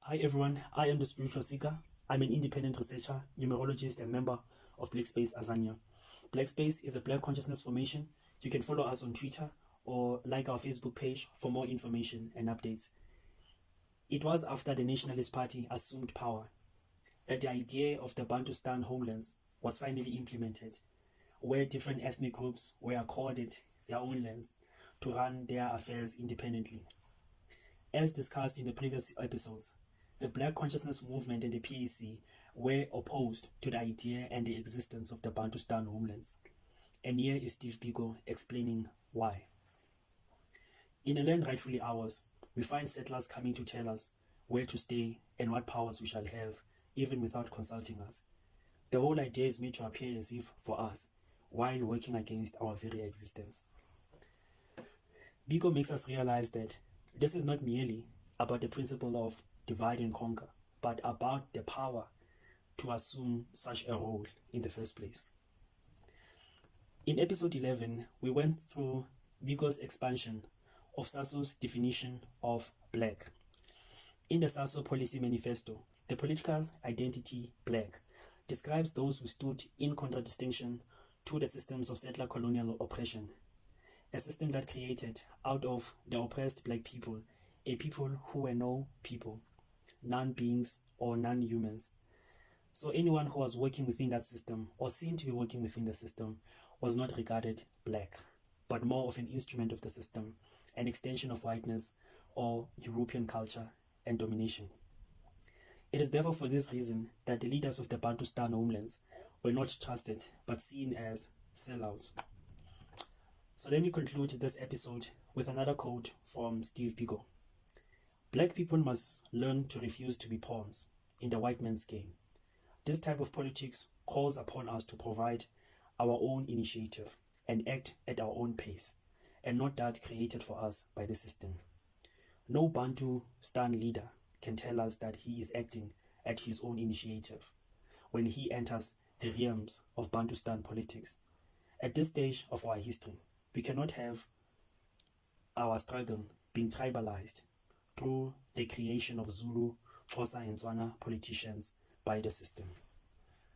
Hi everyone, I am the Spiritual Seeker. I'm an independent researcher, numerologist, and member of Black Space Azania. Black Space is a Black consciousness formation. You can follow us on Twitter or like our Facebook page for more information and updates. It was after the Nationalist Party assumed power that the idea of the Bantustans homelands was finally implemented, where different ethnic groups were accorded their own lands to run their affairs independently. As discussed in the previous episodes, the Black Consciousness Movement and the PAC were opposed to the idea and the existence of the Bantustan homelands. And here is Steve Biko explaining why. In a land rightfully ours, we find settlers coming to tell us where to stay and what powers we shall have, even without consulting us. The whole idea is made to appear as if for us, while working against our very existence. Biko makes us realize that this is not merely about the principle of divide and conquer, but about the power to assume such a role in the first place. In episode 11, we went through Biko's expansion of SASO's definition of Black. In the SASO Policy Manifesto, the political identity Black describes those who stood in contradistinction to the systems of settler colonial oppression, a system that created out of the oppressed Black people a people who were no people, non-beings or non-humans. So anyone who was working within that system or seen to be working within the system was not regarded Black, but more of an instrument of the system, an extension of whiteness or European culture and domination. It is therefore for this reason that the leaders of the Bantustan homelands were not trusted but seen as sellouts. So let me conclude this episode with another quote from Steve Biko. Black people must learn to refuse to be pawns in the white man's game. This type of politics calls upon us to provide our own initiative and act at our own pace, and not that created for us by the system. No Bantustan leader can tell us that he is acting at his own initiative when he enters the realms of Bantustan politics. At this stage of our history, we cannot have our struggle being tribalized through the creation of Zulu, Xhosa, and Tswana politicians by the system.